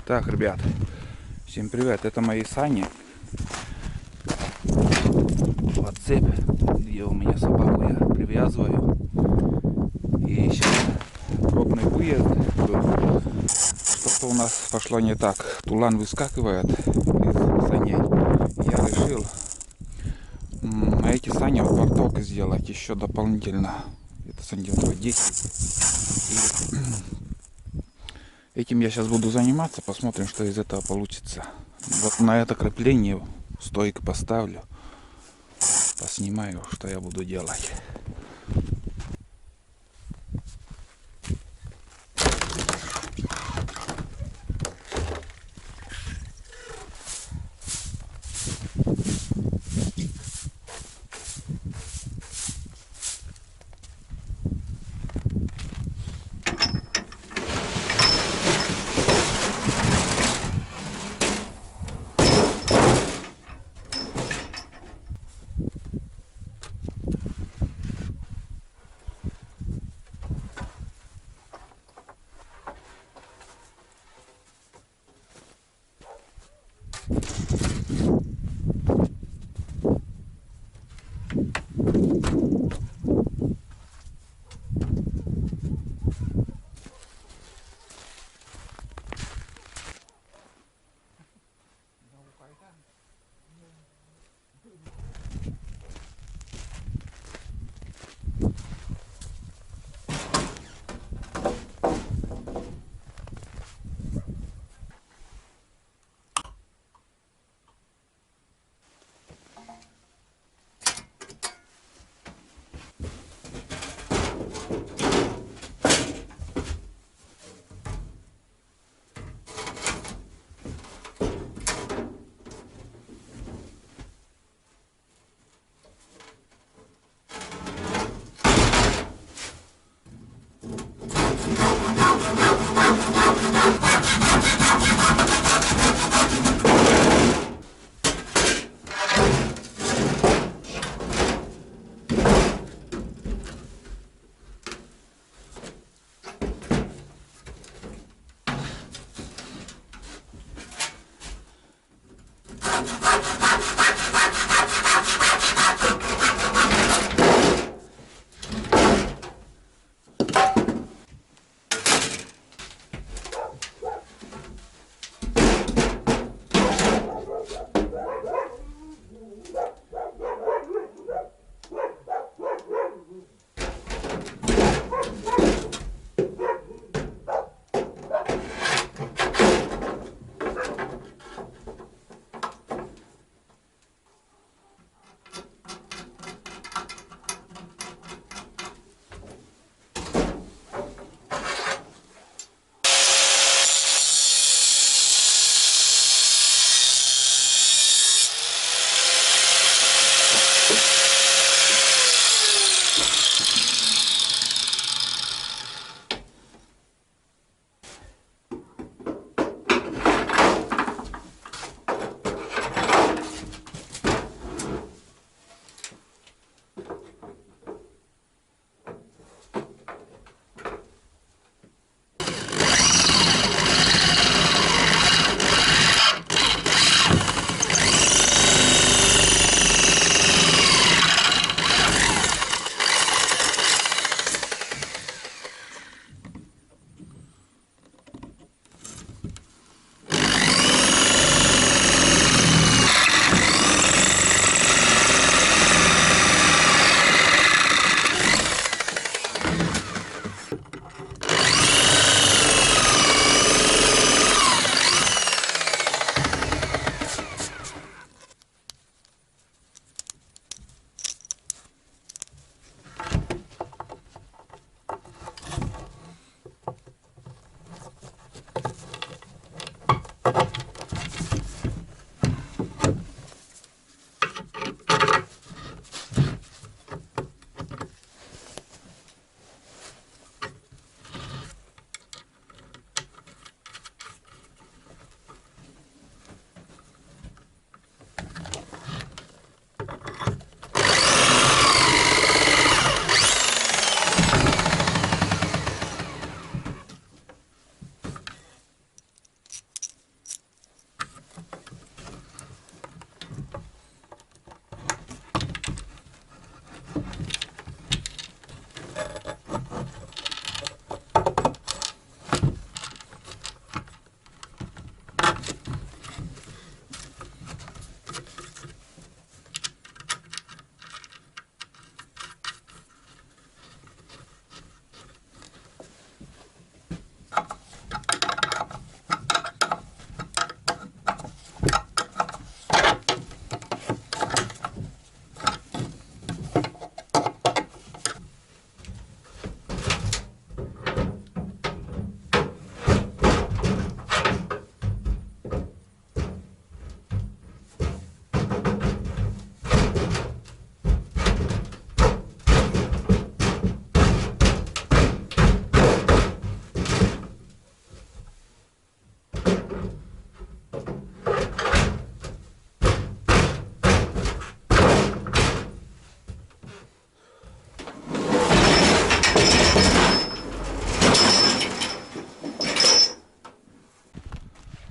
Так, ребят, всем привет, это мои сани. Вот цепь, где у меня собаку я привязываю. И сейчас пробный выезд был. Что-то у нас пошло не так. Тулан выскакивает из саней. Я решил эти сани от бортовки сделать еще дополнительно. Это сантиметров 10. И этим я сейчас буду заниматься. Посмотрим, что из этого получится. Вот на это крепление стойку поставлю. Поснимаю, что я буду делать.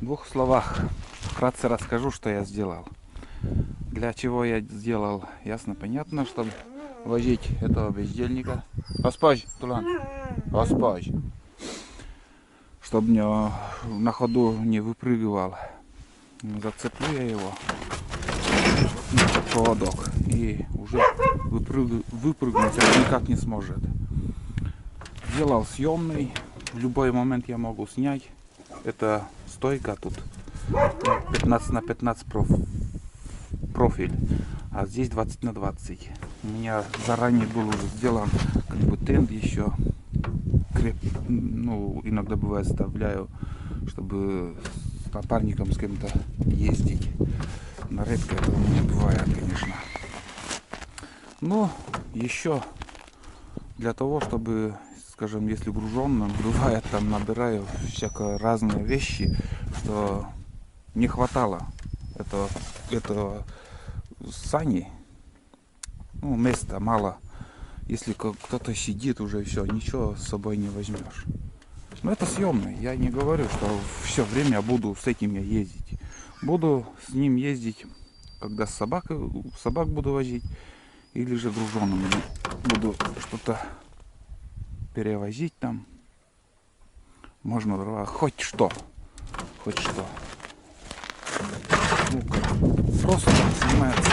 В двух словах вкратце расскажу, что я сделал. Для чего я сделал, ясно, понятно, чтобы возить этого бездельника. Господь, Тулан, Господь. Чтобы мне на ходу не выпрыгивал. Зацеплю я его на поводок и уже выпрыгнуть он никак не сможет. Сделал съемный, в любой момент я могу снять. Это стойка тут 15 на 15 профиль, а здесь 20 на 20. У меня заранее был уже сделан как бы тент еще. Ну, иногда бывает вставляю, чтобы с напарником с кем-то ездить. Но редко это у меня бывает, конечно. Но еще для того, чтобы, скажем, если груженным, бывает, там набираю всякие разные вещи, что не хватало этого сани, ну, места мало. Если кто-то сидит, уже все, ничего с собой не возьмешь. Но это съемный. Я не говорю, что все время буду с этим я ездить. Буду с ним ездить, когда собак буду возить, или же груженным буду что-то перевозить там. Можно хоть что. Хоть что. Ну-ка, просто снимается.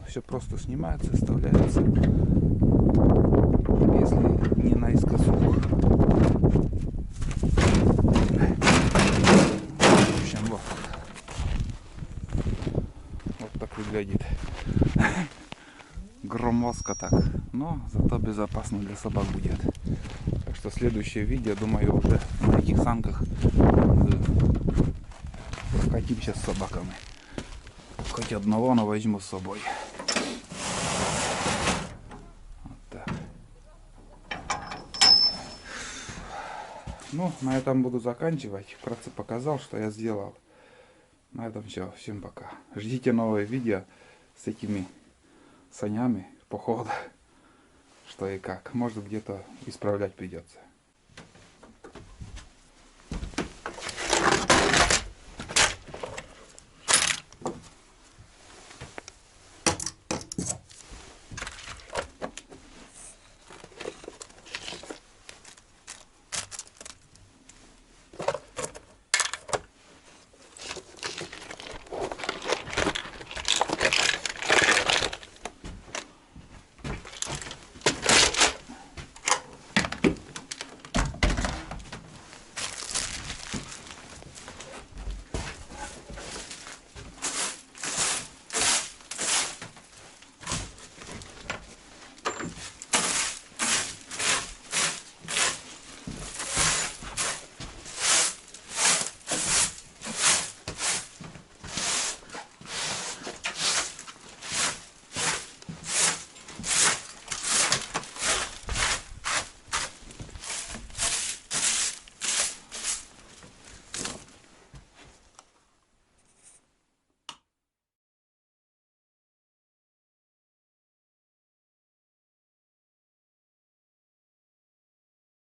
Все просто снимается, вставляется. Если не наискосок. В общем, вот так выглядит. Громоздко так. Но зато безопасно для собак будет. Так что следующее видео, думаю, уже на этих санках прокатимся с собаками. Хоть одного, но возьму с собой. Вот так. Ну, на этом буду заканчивать. Вкратце показал, что я сделал. На этом все. Всем пока. Ждите новые видео с этими санями, похода, что и как. Может, где-то исправлять придется.